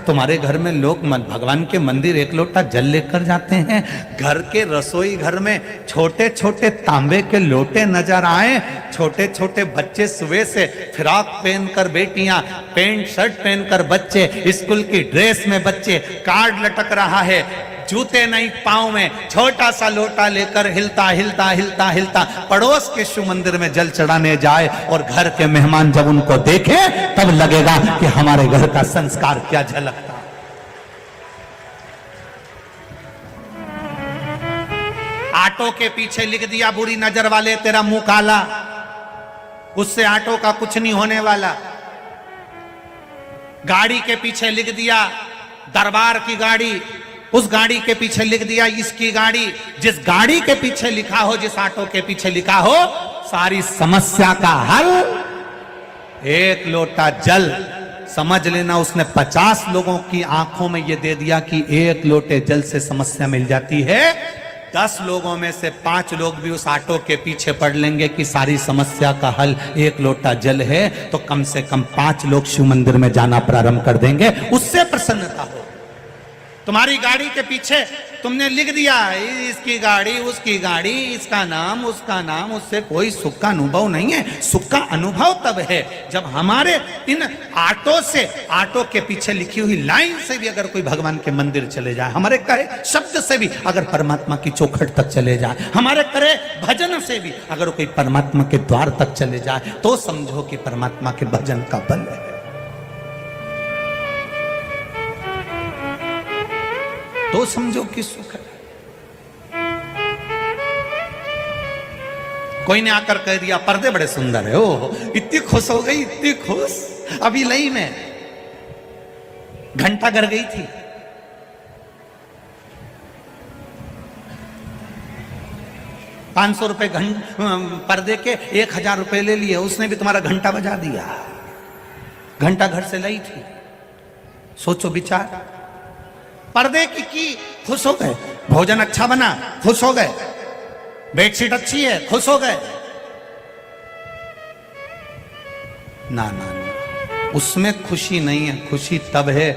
तुम्हारे घर में लोग भगवान के मंदिर एक लोटा जल लेकर जाते हैं, घर के रसोई घर में छोटे छोटे तांबे के लोटे नजर आए, छोटे छोटे बच्चे सुबह से फ्रॉक पहनकर, बेटियां पैंट शर्ट पहनकर, बच्चे स्कूल की ड्रेस में, बच्चे कार्ड लटक रहा है, जूते नहीं पांव में, छोटा सा लोटा लेकर हिलता हिलता हिलता हिलता पड़ोस के शिव मंदिर में जल चढ़ाने जाए, और घर के मेहमान जब उनको देखे तब लगेगा कि हमारे घर का संस्कार क्या झलकता। ऑटो के पीछे लिख दिया बुरी नजर वाले तेरा मुंह काला, उससे ऑटो का कुछ नहीं होने वाला। गाड़ी के पीछे लिख दिया दरबार की गाड़ी, उस गाड़ी के पीछे लिख दिया इसकी गाड़ी। जिस गाड़ी के पीछे लिखा हो, जिस ऑटो के पीछे लिखा हो, सारी समस्या का हल एक लोटा जल। समझ लेना उसने 50 लोगों की आंखों में यह दे दिया कि एक लोटे जल से समस्या मिल जाती है। 10 लोगों में से 5 लोग भी उस ऑटो के पीछे पड़ लेंगे कि सारी समस्या का हल एक लोटा जल है, तो कम से कम 5 लोग शिव मंदिर में जाना प्रारंभ कर देंगे। उससे प्रसन्नता हो। तुम्हारी गाड़ी के पीछे तुमने लिख दिया इसकी गाड़ी, उसकी गाड़ी, इसका नाम, उसका नाम, उससे कोई सुख का अनुभव नहीं है। सुख का अनुभव तब है जब हमारे इन ऑटो से, ऑटो के पीछे लिखी हुई लाइन से भी अगर कोई भगवान के मंदिर चले जाए, हमारे कहे शब्द से भी अगर परमात्मा की चौखट तक चले जाए, हमारे करे भजन से भी अगर कोई परमात्मा के द्वार तक चले जाए, तो समझो कि परमात्मा के भजन का बल है। तो समझो कि सुख है। कोई ने आकर कह दिया पर्दे बड़े सुंदर है, ओ इतनी खुश हो गई, इतनी खुश। अभी लई में घंटा घर गई थी, ₹500 पर्दे के, 1000 रुपए ले लिए, उसने भी तुम्हारा घंटा बजा दिया। घंटा घर से लाई थी। सोचो विचार, पर्दे की खुश हो गए, भोजन अच्छा बना खुश हो गए, बेडशीट अच्छी है खुश हो गए। ना ना ना, उसमें खुशी नहीं है। खुशी तब है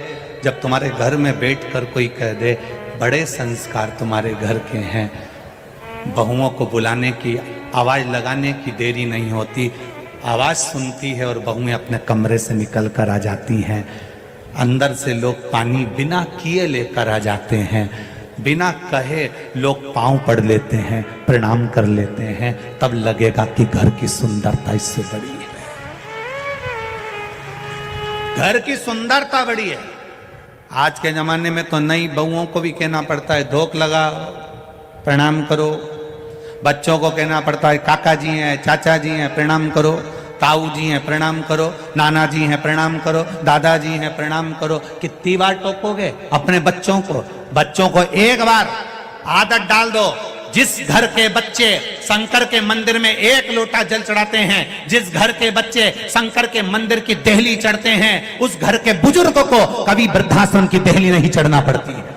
जब तुम्हारे घर में बैठकर कोई कह दे बड़े संस्कार तुम्हारे घर के हैं। बहुओं को बुलाने की, आवाज लगाने की देरी नहीं होती, आवाज सुनती है और बहुएं अपने कमरे से निकल कर आ जाती हैं। अंदर से लोग पानी बिना किए लेकर आ जाते हैं, बिना कहे लोग पांव पड़ लेते हैं, प्रणाम कर लेते हैं। तब लगेगा कि घर की सुंदरता इससे बड़ी है। घर की सुंदरता बड़ी है। आज के जमाने में तो नई बहुओं को भी कहना पड़ता है धोख लगाओ, प्रणाम करो। बच्चों को कहना पड़ता है काका जी हैं, चाचा जी हैं, प्रणाम करो। ताऊ जी हैं प्रणाम करो, नाना जी हैं प्रणाम करो, दादाजी हैं प्रणाम करो। कितनी बार टोकोगे अपने बच्चों को? बच्चों को एक बार आदत डाल दो। जिस घर के बच्चे शंकर के मंदिर में एक लोटा जल चढ़ाते हैं, जिस घर के बच्चे शंकर के मंदिर की देहली चढ़ते हैं, उस घर के बुजुर्गों को कभी वृद्धाश्रम की देहली नहीं चढ़ना पड़ती है।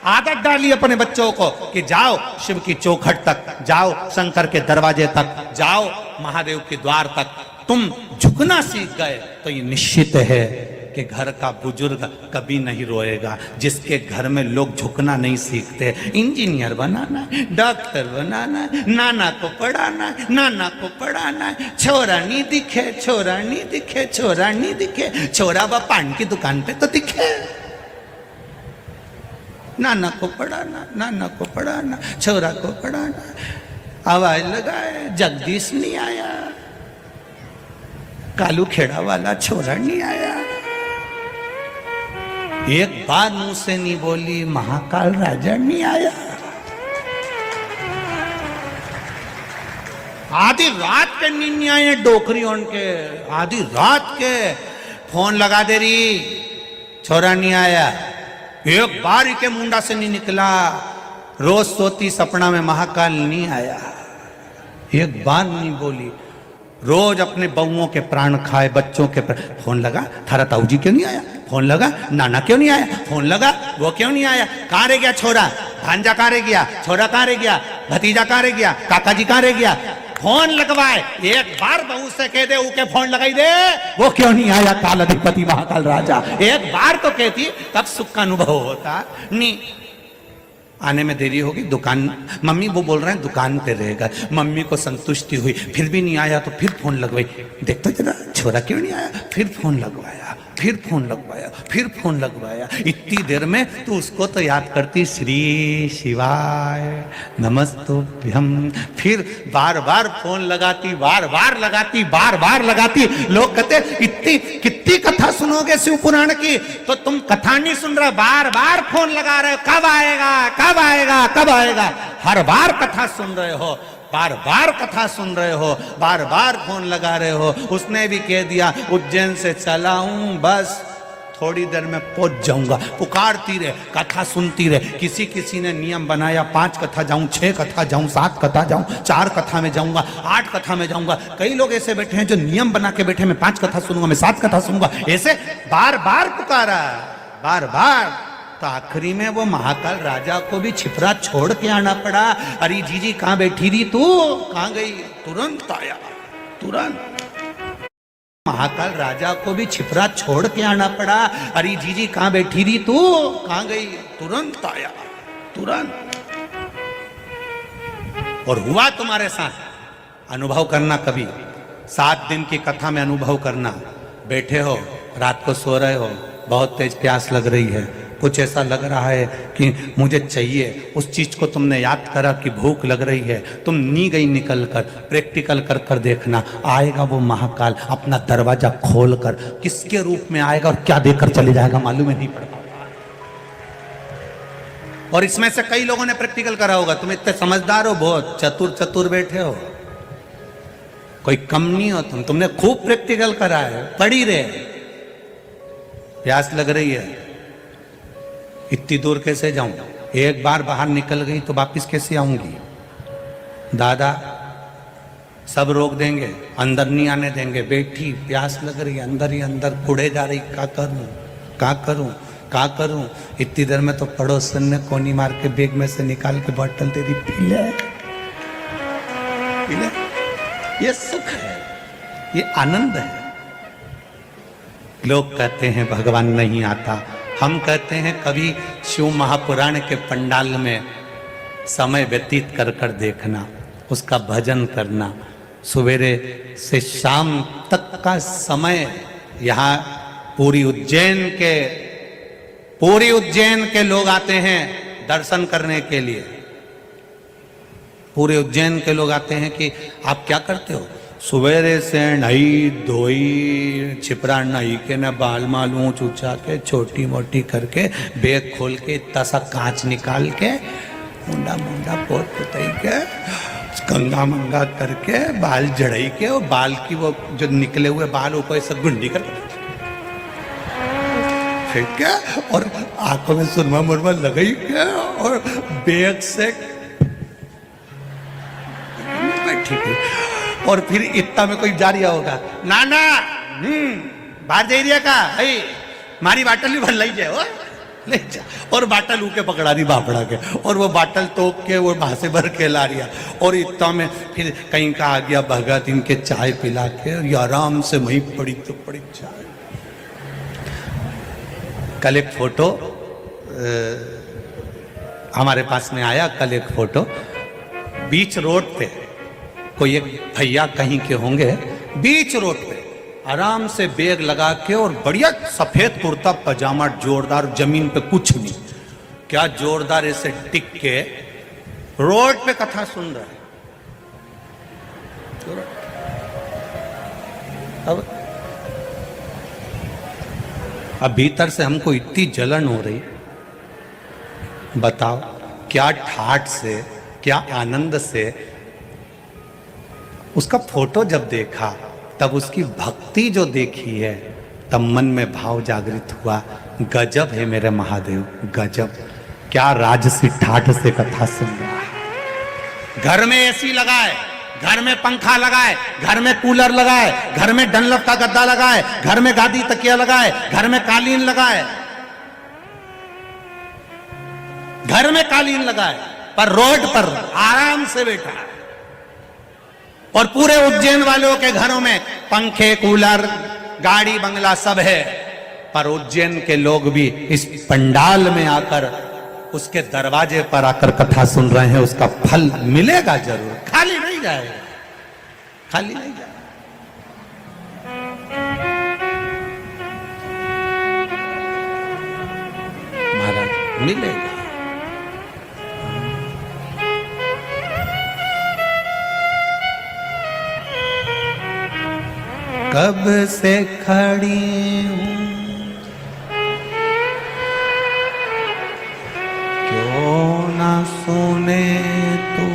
आदत डाली अपने बच्चों को कि जाओ शिव की चौखट तक, जाओ शंकर के दरवाजे तक, जाओ महादेव के द्वार तक। तुम झुकना सीख गए तो ये निश्चित है कि घर का बुजुर्ग कभी नहीं रोएगा। जिसके घर में लोग झुकना नहीं सीखते, इंजीनियर बनाना, डॉक्टर बनाना, नाना को पढ़ाना, नाना को पढ़ाना, छोरा नहीं दिखे, छोरा नहीं दिखे, छोरा नहीं दिखे, छोरा व पान की दुकान पे तो दिखे। नाना को पढ़ाना, नाना को पढ़ाना, छोरा को पढ़ाना। आवाज लगाए जगदीश नहीं आया, कालू खेड़ा वाला छोरा नहीं आया। एक बार मुंह से नहीं बोली महाकाल राजा नहीं आया। आधी रात के नींद नहीं आए डोकरी के, आधी रात के फोन लगा दे रही छोरा नहीं आया। एक बार के मुंडा से नहीं निकला। रोज सोती सपना में महाकाल नहीं आया। एक बार नहीं बोली। रोज अपने बहुओं के प्राण खाए, बच्चों के फोन लगा थारा ताऊ जी क्यों नहीं आया, फोन लगा नाना क्यों नहीं आया, फोन लगा वो क्यों नहीं आया, कहाँ रह गया छोरा, भांजा कहाँ रह गया, छोरा कहाँ रह गया, भतीजा कहाँ रह गया, काका जी कहाँ रह गया। फोन लगवाए, एक बार बहू से कह दे ऊके फोन लगाई दे, वो क्यों नहीं आया काल अधिपति महाकाल राजा, एक बार तो कहती तब सुख का अनुभव होता। नहीं, आने में देरी होगी, दुकान मम्मी वो बोल रहे हैं दुकान पे रहेगा, मम्मी को संतुष्टि हुई, फिर भी नहीं आया तो फिर फोन लगवाई, देख तो जरा छोरा क्यों नहीं आया, फिर फोन लगवाया, फिर फोन लगवाया, फिर फोन लगवाया, इतनी देर में तू उसको तो याद करती श्री शिवाय नमस्तुभ्यम, फिर बार बार फोन लगाती, बार बार लगाती, बार बार लगाती। लोग कहते इतनी कितनी कथा सुनोगे शिव पुराण की, तो तुम कथा नहीं सुन रहे, बार बार फोन लगा रहे हो, कब आएगा कब आएगा कब आएगा, हर बार कथा सुन रहे हो, बार बार कथा सुन रहे हो, बार बार फोन लगा रहे हो। उसने भी कह दिया उज्जैन से चला हूं, बस थोड़ी देर में पहुंच जाऊंगा, पुकारती रहे, कथा सुनती रहे। किसी किसी ने नियम बनाया 5 कथा जाऊं, 6 कथा जाऊं, 7 कथा जाऊं, 4 कथा में जाऊंगा, 8 कथा में जाऊंगा। कई लोग ऐसे बैठे हैं जो नियम बना के बैठे, मैं 5 कथा सुनूंगा, मैं 7 कथा सुनूंगा, ऐसे बार बार पुकारा, बार बार। तो आखिरी में वो महाकाल राजा को भी छिपरा छोड़ के आना पड़ा। अरे जीजी कहां बैठी रही तू, कहां गई, तुरंत आया, तुरंत। महाकाल राजा को भी छिपरा छोड़ के आना पड़ा। अरे जीजी कहां बैठी रही तू, कहां गई, तुरंत आया, तुरंत। और हुआ तुम्हारे साथ, अनुभव करना कभी 7 दिन की कथा में अनुभव करना। बैठे हो, रात को सो रहे हो, बहुत तेज प्यास लग रही है, कुछ ऐसा लग रहा है कि मुझे चाहिए, उस चीज को तुमने याद करा कि भूख लग रही है, तुम नी गई निकल कर, प्रैक्टिकल कर कर देखना, आएगा वो महाकाल अपना दरवाजा खोल कर, किसके रूप में आएगा और क्या देकर चले जाएगा मालूम ही नहीं पड़ता। और इसमें से कई लोगों ने प्रैक्टिकल करा होगा, तुम इतने समझदार हो, बहुत चतुर चतुर बैठे हो, कोई कम नहीं हो तुमने खूब प्रैक्टिकल करा है। पड़ी रहे, प्यास लग रही है, इतनी दूर कैसे जाऊं, एक बार बाहर निकल गई तो वापिस कैसे आऊंगी, दादा सब रोक देंगे, अंदर नहीं आने देंगे, बैठी प्यास लग रही, अंदर ही अंदर कुड़े जा रही, क्या करूं क्या करूं क्या करूं। इतनी देर में तो पड़ोसन ने कोनी मार के बैग में से निकाल के बोतल दे दी, पी ले पी ले। ये सुख है, ये आनंद है। लोग कहते हैं भगवान नहीं आता, हम कहते हैं कभी शिव महापुराण के पंडाल में समय व्यतीत कर कर देखना, उसका भजन करना, सवेरे से शाम तक का समय। यहाँ पूरी उज्जैन के लोग आते हैं दर्शन करने के लिए, पूरे उज्जैन के लोग आते हैं कि आप क्या करते हो, सवेरे से नई धोई, छिपरा नई के न बाल मालूम चूचा के, छोटी मोटी करके, बैग खोल के, इतना सा कांच निकाल के, मुंडा मुंडा पोत पुताई के, कंगा मंगा करके, बाल जड़ाई के, और बाल की वो जो निकले हुए बाल ऊपर ऐसा गुंडी करके फेंक के, और आंखों में सुरमा मुरमा लगाई के, और बैग से ठीक है। और फिर इतना में कोई जा रहा होगा, ना ना बाहर जा रहा का भाई, मारी बाटल भी भर लाई जाए, ले जा, और बाटल ऊके पकड़ा रही बापड़ा के, और वो बाटल तोप के वो वहां से भर के ला रिया, और इतना में फिर कहीं का आ गया भगत, इनके चाय पिला के, और आराम से वहीं पड़ी तो पड़ी चाय। कल एक फोटो हमारे पास में आया, कल एक फोटो बीच रोड पे, कोई एक भैया कहीं के होंगे, बीच रोड पे आराम से बैग लगा के, और बढ़िया सफेद कुर्ता पजामा जोरदार, जमीन पे कुछ नहीं, क्या जोरदार ऐसे टिक के रोड पे कथा सुन रहा है। अब भीतर से हमको इतनी जलन हो रही, बताओ क्या ठाठ से, क्या आनंद से। उसका फोटो जब देखा, तब उसकी भक्ति जो देखी है, तब मन में भाव जागृत हुआ, गजब है मेरे महादेव, गजब, क्या राजसी ठाठ से कथा सुन रहा है। घर में एसी लगाए, घर में पंखा लगाए, घर में कूलर लगाए, घर में डनलप का गद्दा लगाए, घर में गादी तकिया लगाए, घर में कालीन लगाए, घर में कालीन लगाए, पर रोड पर आराम से बैठा है। और पूरे उज्जैन वालों के घरों में पंखे, कूलर, गाड़ी, बंगला सब है, पर उज्जैन के लोग भी इस पंडाल में आकर, उसके दरवाजे पर आकर कथा सुन रहे हैं। उसका फल मिलेगा जरूर, खाली नहीं जाएगा, खाली नहीं जाएगा। महाराज मिलेगा। कब से खड़ी हूं, क्यों ना सुने तू,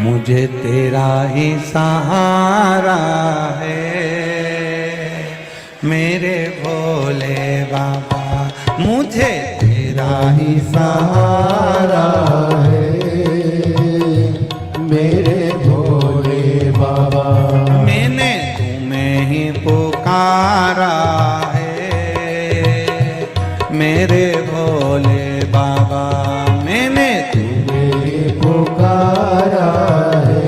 मुझे तेरा ही सहारा है मेरे भोले बाबा, मुझे तेरा ही सहारा है मेरे भोले बाबा। मैंने तुम्हें ही पुकारा है मेरे भोले बाबा, मैंने तुम्हें ही पुकारा है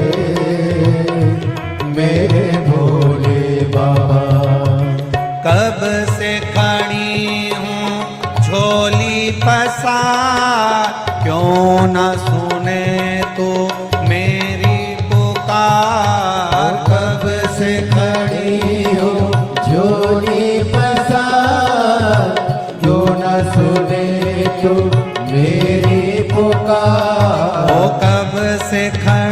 मेरे भोले बाबा। कब से खड़ी हूँ झोली पसार, क्यों न सुने तो मेरी पुकार। कब से खड़ी हो झोली पसार, क्यों न सुने तो मेरी पुकार। ओ कब से खड़ी